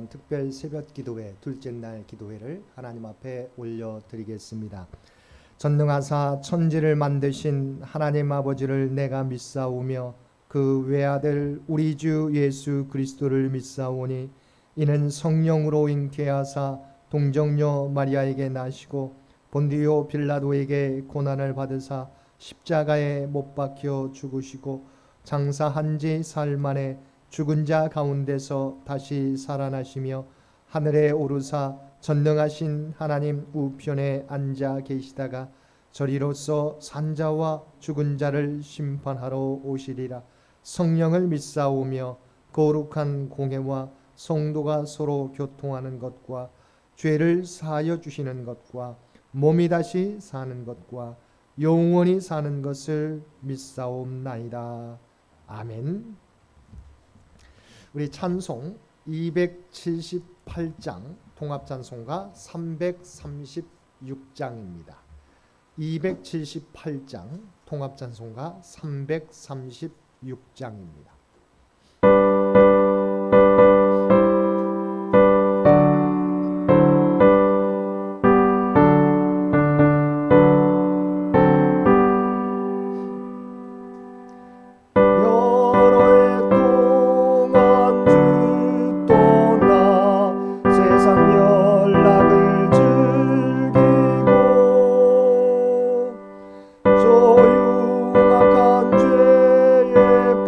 특별 새벽 기도회 둘째 날 기도회를 하나님 앞에 올려드리겠습니다. 전능하사 천지를 만드신 하나님 아버지를 내가 믿사오며 그 외아들 우리 주 예수 그리스도를 믿사오니 이는 성령으로 잉태하사 동정녀 마리아에게 나시고 본디오 빌라도에게 고난을 받으사 십자가에 못 박혀 죽으시고 장사한 지 사흘 만에 죽은 자 가운데서 다시 살아나시며 하늘에 오르사 전능하신 하나님 우편에 앉아 계시다가 저리로서 산자와 죽은 자를 심판하러 오시리라. 성령을 믿사오며 거룩한 공회와 성도가 서로 교통하는 것과 죄를 사하여 주시는 것과 몸이 다시 사는 것과 영원히 사는 것을 믿사옵나이다. 아멘. 우리 찬송 278장 통합찬송가 336장입니다. 278장 통합찬송가 336장입니다. 조용한 죄에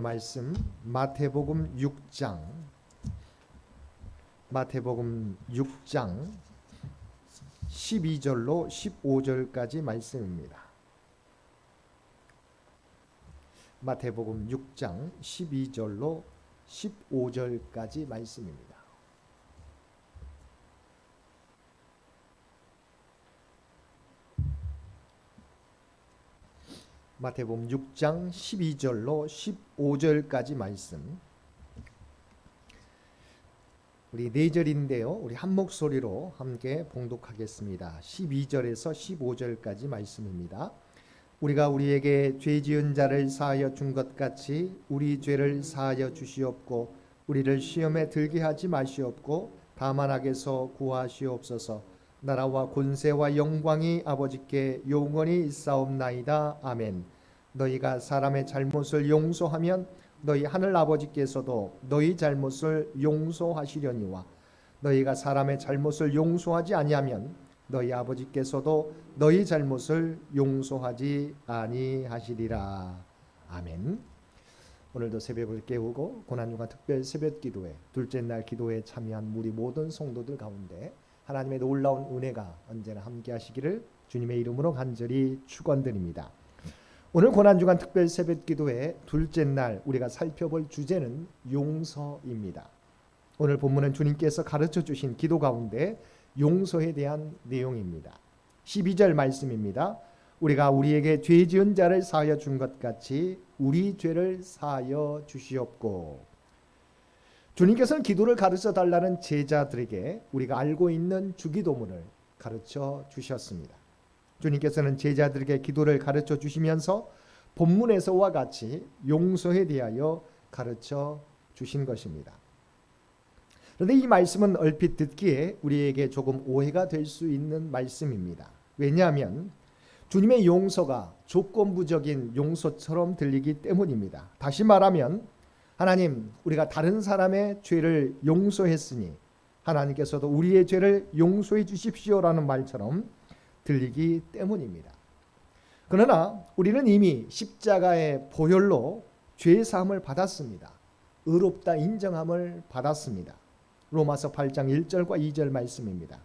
말씀 마태복음 6장 12절로 15절까지 말씀입니다. 마태복음 6장 12절로 15절까지 말씀입니다. 마태복음 6장 12절로 15절까지 말씀. 우리 4절인데요. 우리 한 목소리로 함께 봉독하겠습니다. 12절에서 15절까지 말씀입니다. 우리가 우리에게 죄 지은 자를 사하여 준 것 같이 우리 죄를 사하여 주시옵고 우리를 시험에 들게 하지 마시옵고 다만 악에서 구하시옵소서. 나라와 권세와 영광이 아버지께 영원히 있사옵나이다. 아멘. 너희가 사람의 잘못을 용서하면 너희 하늘 아버지께서도 너희 잘못을 용서하시려니와 너희가 사람의 잘못을 용서하지 아니하면 너희 아버지께서도 너희 잘못을 용서하지 아니하시리라. 아멘. 오늘도 새벽을 깨우고 고난주간 특별 새벽기도회 둘째 날 기도에 참여한 우리 모든 성도들 가운데 하나님의 놀라운 은혜가 언제나 함께 하시기를 주님의 이름으로 간절히 축원드립니다. 오늘 고난주간 특별 새벽기도회 둘째 날 우리가 살펴볼 주제는 용서입니다. 오늘 본문은 주님께서 가르쳐 주신 기도 가운데 용서에 대한 내용입니다. 12절 말씀입니다. 우리가 우리에게 죄 지은 자를 사하여 준 것 같이 우리 죄를 사하여 주시옵고. 주님께서는 기도를 가르쳐 달라는 제자들에게 우리가 알고 있는 주기도문을 가르쳐 주셨습니다. 주님께서는 제자들에게 기도를 가르쳐 주시면서 본문에서와 같이 용서에 대하여 가르쳐 주신 것입니다. 그런데 이 말씀은 얼핏 듣기에 우리에게 조금 오해가 될 수 있는 말씀입니다. 왜냐하면 주님의 용서가 조건부적인 용서처럼 들리기 때문입니다. 다시 말하면 하나님, 우리가 다른 사람의 죄를 용서했으니 하나님께서도 우리의 죄를 용서해 주십시오라는 말처럼 들리기 때문입니다. 그러나 우리는 이미 십자가의 보혈로 죄 사함을 받았습니다. 의롭다 인정함을 받았습니다. 로마서 8장 1절과 2절 말씀입니다.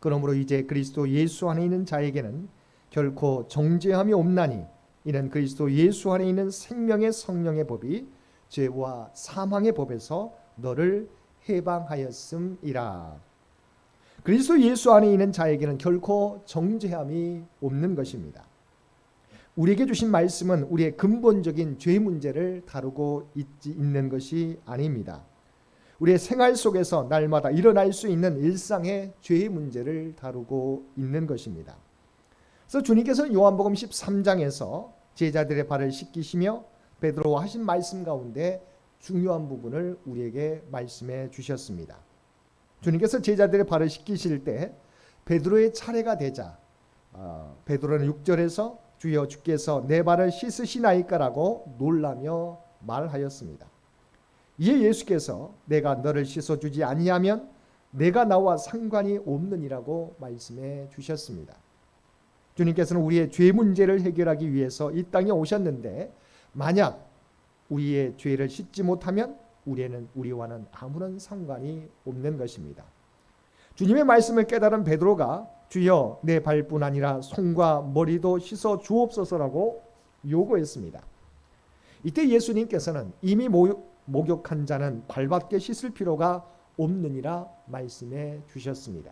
그러므로 이제 그리스도 예수 안에 있는 자에게는 결코 정죄함이 없나니 이는 그리스도 예수 안에 있는 생명의 성령의 법이 죄와 사망의 법에서 너를 해방하였음이라. 그리스도 예수 안에 있는 자에게는 결코 정죄함이 없는 것입니다. 우리에게 주신 말씀은 우리의 근본적인 죄 문제를 다루고 있는 것이 아닙니다. 우리의 생활 속에서 날마다 일어날 수 있는 일상의 죄의 문제를 다루고 있는 것입니다. 그래서 주님께서는 요한복음 13장에서 제자들의 발을 씻기시며 베드로와 하신 말씀 가운데 중요한 부분을 우리에게 말씀해 주셨습니다. 주님께서 제자들의 발을 씻기실 때 베드로의 차례가 되자 베드로는 6절에서 주여 주께서 내 발을 씻으시나이까라고 놀라며 말하였습니다. 이에 예수께서 내가 너를 씻어주지 아니하면 내가 나와 상관이 없느니라고 말씀해 주셨습니다. 주님께서는 우리의 죄 문제를 해결하기 위해서 이 땅에 오셨는데 만약 우리의 죄를 씻지 못하면 우리와는 아무런 상관이 없는 것입니다. 주님의 말씀을 깨달은 베드로가 주여 내 발뿐 아니라 손과 머리도 씻어 주옵소서라고 요구했습니다. 이때 예수님께서는 이미 목욕한 자는 발밖에 씻을 필요가 없느니라 말씀해 주셨습니다.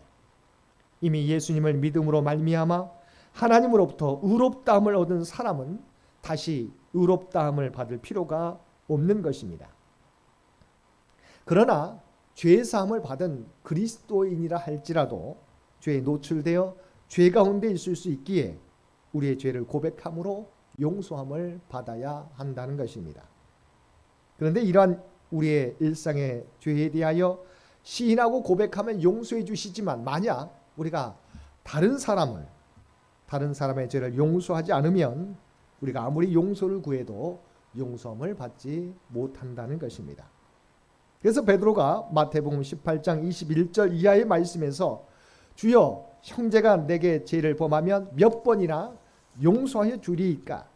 이미 예수님을 믿음으로 말미암아 하나님으로부터 의롭다함을 얻은 사람은 다시 의롭다함을 받을 필요가 없는 것입니다. 그러나 죄 사함을 받은 그리스도인이라 할지라도 죄에 노출되어 죄 가운데 있을 수 있기에 우리의 죄를 고백함으로 용서함을 받아야 한다는 것입니다. 그런데 이러한 우리의 일상의 죄에 대하여 시인하고 고백하면 용서해 주시지만 만약 우리가 다른 사람의 죄를 용서하지 않으면 우리가 아무리 용서를 구해도 용서함을 받지 못한다는 것입니다. 그래서 베드로가 마태복음 18장 21절 이하의 말씀에서 주여 형제가 내게 죄를 범하면 몇 번이나 용서하여 주리이까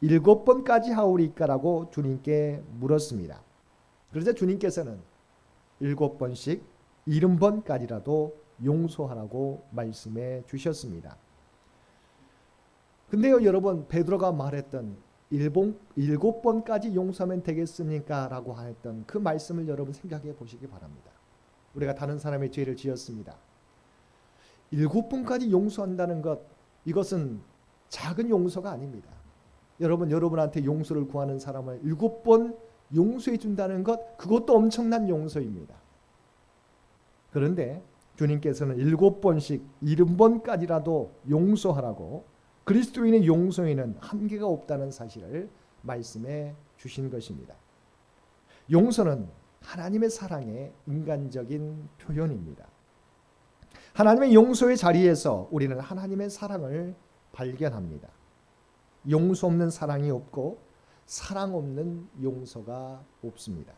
7번까지 하오리까라고 주님께 물었습니다. 그러자 주님께서는 7번씩 70번까지라도 용서하라고 말씀해 주셨습니다. 근데요 여러분, 베드로가 말했던 7번까지 용서하면 되겠습니까? 라고 했던 그 말씀을 여러분 생각해 보시기 바랍니다. 우리가 다른 사람의 죄를 지었습니다. 7번까지 용서한다는 것, 이것은 작은 용서가 아닙니다. 여러분한테 용서를 구하는 사람을 7번 용서해 준다는 것, 그것도 엄청난 용서입니다. 그런데 주님께서는 7번씩 70번까지라도 용서하라고, 그리스도인의 용서에는 한계가 없다는 사실을 말씀해 주신 것입니다. 용서는 하나님의 사랑의 인간적인 표현입니다. 하나님의 용서의 자리에서 우리는 하나님의 사랑을 발견합니다. 용서 없는 사랑이 없고 사랑 없는 용서가 없습니다.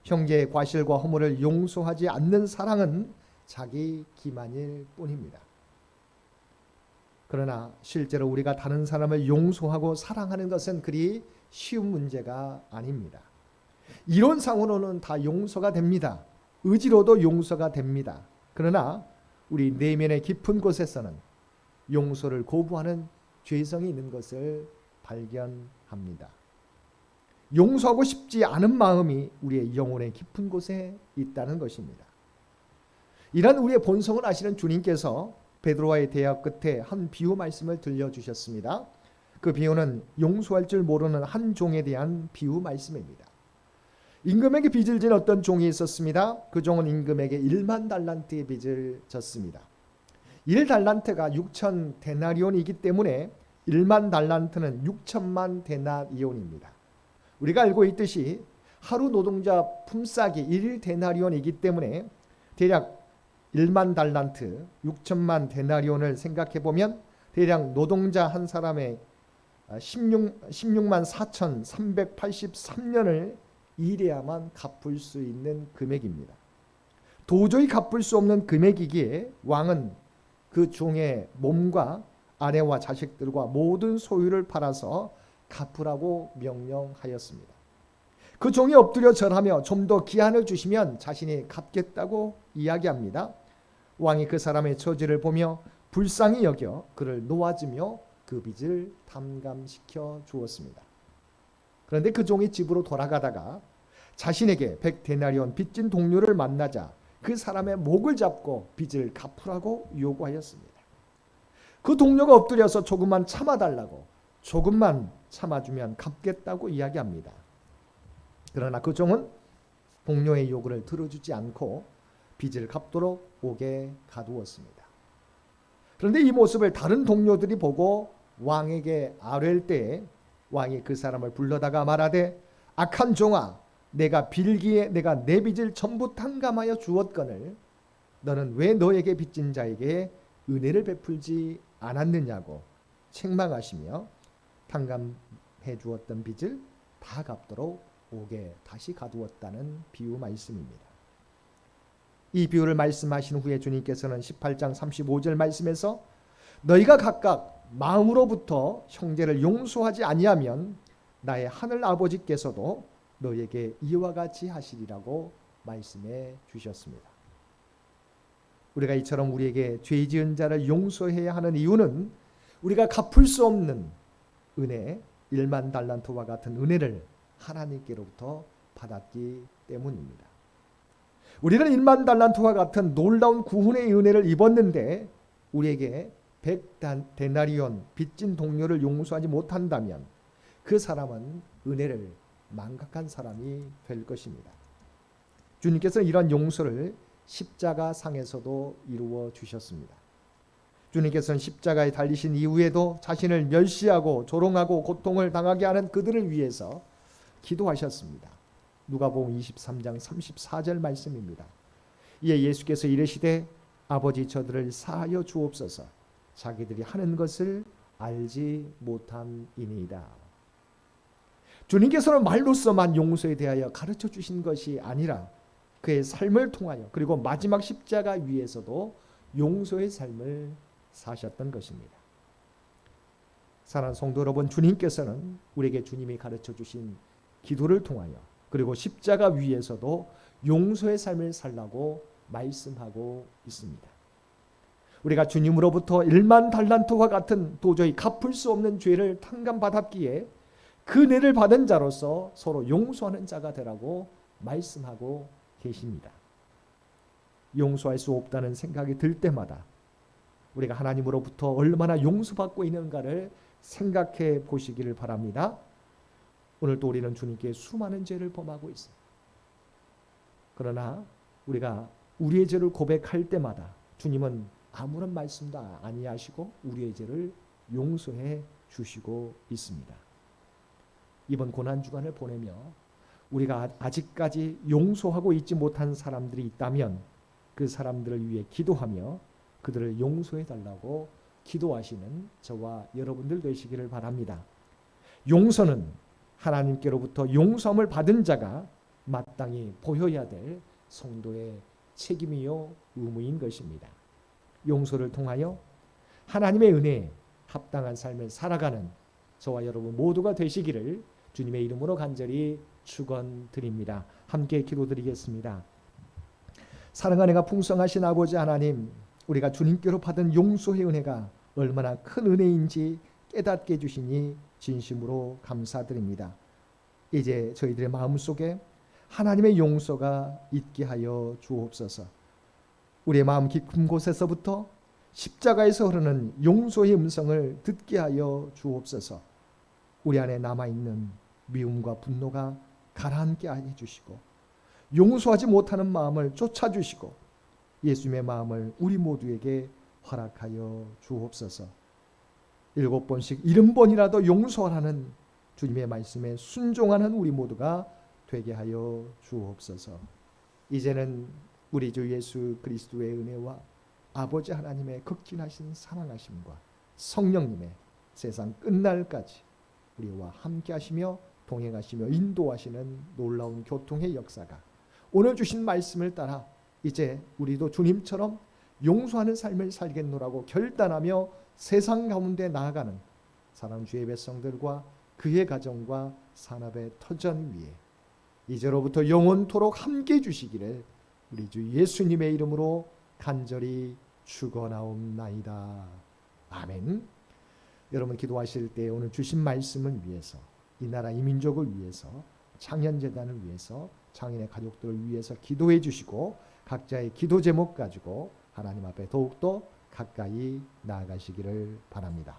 형제의 과실과 허물을 용서하지 않는 사랑은 자기 기만일 뿐입니다. 그러나 실제로 우리가 다른 사람을 용서하고 사랑하는 것은 그리 쉬운 문제가 아닙니다. 이론상으로는 다 용서가 됩니다. 의지로도 용서가 됩니다. 그러나 우리 내면의 깊은 곳에서는 용서를 거부하는 죄성이 있는 것을 발견합니다. 용서하고 싶지 않은 마음이 우리의 영혼의 깊은 곳에 있다는 것입니다. 이런 우리의 본성을 아시는 주님께서 베드로와의 대화 끝에 한 비유 말씀을 들려주셨습니다. 그 비유는 용서할 줄 모르는 한 종에 대한 비유 말씀입니다. 임금에게 빚을 진 어떤 종이 있었습니다. 그 종은 임금에게 1만 달란트의 빚을 졌습니다. 1달란트가 6천 데나리온이기 때문에 1만 달란트는 6천만 데나리온입니다. 우리가 알고 있듯이 하루 노동자 품삯이 1데나리온이기 때문에 대략 1만 달란트, 6천만 데나리온을 생각해 보면 대략 노동자 한 사람의 16만 4,383년을 일해야만 갚을 수 있는 금액입니다. 도저히 갚을 수 없는 금액이기에 왕은 그 종의 몸과 아내와 자식들과 모든 소유를 팔아서 갚으라고 명령하였습니다. 그 종이 엎드려 절하며 좀 더 기한을 주시면 자신이 갚겠다고 이야기합니다. 왕이 그 사람의 처지를 보며 불쌍히 여겨 그를 놓아주며 그 빚을 담감시켜 주었습니다. 그런데 그 종이 집으로 돌아가다가 자신에게 100데나리온 빚진 동료를 만나자 그 사람의 목을 잡고 빚을 갚으라고 요구하였습니다. 그 동료가 엎드려서 조금만 참아달라고, 조금만 참아주면 갚겠다고 이야기합니다. 그러나 그 종은 동료의 요구를 들어주지 않고 빚을 갚도록 옥에 가두었습니다. 그런데 이 모습을 다른 동료들이 보고 왕에게 아뢰일 때에 왕이 그 사람을 불러다가 말하되, 악한 종아, 내가 빌기에 내가 내 빚을 전부 탕감하여 주었거늘 너는 왜 너에게 빚진 자에게 은혜를 베풀지 않았느냐고 책망하시며 탕감해 주었던 빚을 다 갚도록 옥에 다시 가두었다는 비유 말씀입니다. 이 비유를 말씀하신 후에 주님께서는 18장 35절 말씀에서 너희가 각각 마음으로부터 형제를 용서하지 아니하면 나의 하늘 아버지께서도 너희에게 이와 같이 하시리라고 말씀해 주셨습니다. 우리가 이처럼 우리에게 죄 지은 자를 용서해야 하는 이유는 우리가 갚을 수 없는 은혜, 1만 달란트와 같은 은혜를 하나님께로부터 받았기 때문입니다. 우리는 1만 달란트와 같은 놀라운 구원의 은혜를 입었는데 우리에게 100데나리온 빚진 동료를 용서하지 못한다면 그 사람은 은혜를 망각한 사람이 될 것입니다. 주님께서는 이러한 용서를 십자가 상에서도 이루어 주셨습니다. 주님께서는 십자가에 달리신 이후에도 자신을 멸시하고 조롱하고 고통을 당하게 하는 그들을 위해서 기도하셨습니다. 누가복음 23장 34절 말씀입니다. 이에 예수께서 이르시되 아버지 저들을 사하여 주옵소서 자기들이 하는 것을 알지 못함이니이다. 주님께서는 말로서만 용서에 대하여 가르쳐 주신 것이 아니라 그의 삶을 통하여 그리고 마지막 십자가 위에서도 용서의 삶을 사셨던 것입니다. 사랑하는 성도 여러분, 주님께서는 우리에게 주님이 가르쳐 주신 기도를 통하여 그리고 십자가 위에서도 용서의 삶을 살라고 말씀하고 있습니다. 우리가 주님으로부터 1만 달란트와 같은 도저히 갚을 수 없는 죄를 탕감받았기에 그 은혜를 받은 자로서 서로 용서하는 자가 되라고 말씀하고 계십니다. 용서할 수 없다는 생각이 들 때마다 우리가 하나님으로부터 얼마나 용서받고 있는가를 생각해 보시기를 바랍니다. 오늘도 우리는 주님께 수많은 죄를 범하고 있습니다. 그러나 우리가 우리의 죄를 고백할 때마다 주님은 아무런 말씀도 아니하시고 우리의 죄를 용서해 주시고 있습니다. 이번 고난주간을 보내며 우리가 아직까지 용서하고 있지 못한 사람들이 있다면 그 사람들을 위해 기도하며 그들을 용서해 달라고 기도하시는 저와 여러분들 되시기를 바랍니다. 용서는 하나님께로부터 용서함을 받은 자가 마땅히 보여야 될 성도의 책임이요 의무인 것입니다. 용서를 통하여 하나님의 은혜에 합당한 삶을 살아가는 저와 여러분 모두가 되시기를 주님의 이름으로 간절히 축원드립니다. 함께 기도드리겠습니다. 사랑하는 가 풍성하신 아버지 하나님, 우리가 주님께로 받은 용서의 은혜가 얼마나 큰 은혜인지 깨닫게 해주시니 진심으로 감사드립니다. 이제 저희들의 마음속에 하나님의 용서가 있게 하여 주옵소서. 우리의 마음 깊은 곳에서부터 십자가에서 흐르는 용서의 음성을 듣게 하여 주옵소서. 우리 안에 남아있는 미움과 분노가 가라앉게 해주시고 용서하지 못하는 마음을 쫓아주시고 예수님의 마음을 우리 모두에게 허락하여 주옵소서. 7번씩 70번이라도 용서하라는 주님의 말씀에 순종하는 우리 모두가 되게 하여 주옵소서. 이제는 우리 주 예수 그리스도의 은혜와 아버지 하나님의 극진하신 사랑하심과 성령님의 세상 끝날까지 우리와 함께 하시며 동행하시며 인도하시는 놀라운 교통의 역사가 오늘 주신 말씀을 따라 이제 우리도 주님처럼 용서하는 삶을 살겠노라고 결단하며 세상 가운데 나아가는 사랑 주의 백성들과 그의 가정과 산업의 터전 위에 이제로부터 영원토록 함께 해주시기를 우리 주 예수님의 이름으로 간절히 축원하옵나이다. 아멘. 여러분 기도하실 때 오늘 주신 말씀을 위해서 이 나라 이 민족을 위해서 창현재단을 위해서 장인의 가족들을 위해서 기도해 주시고 각자의 기도 제목 가지고 하나님 앞에 더욱더 가까이 나아가시기를 바랍니다.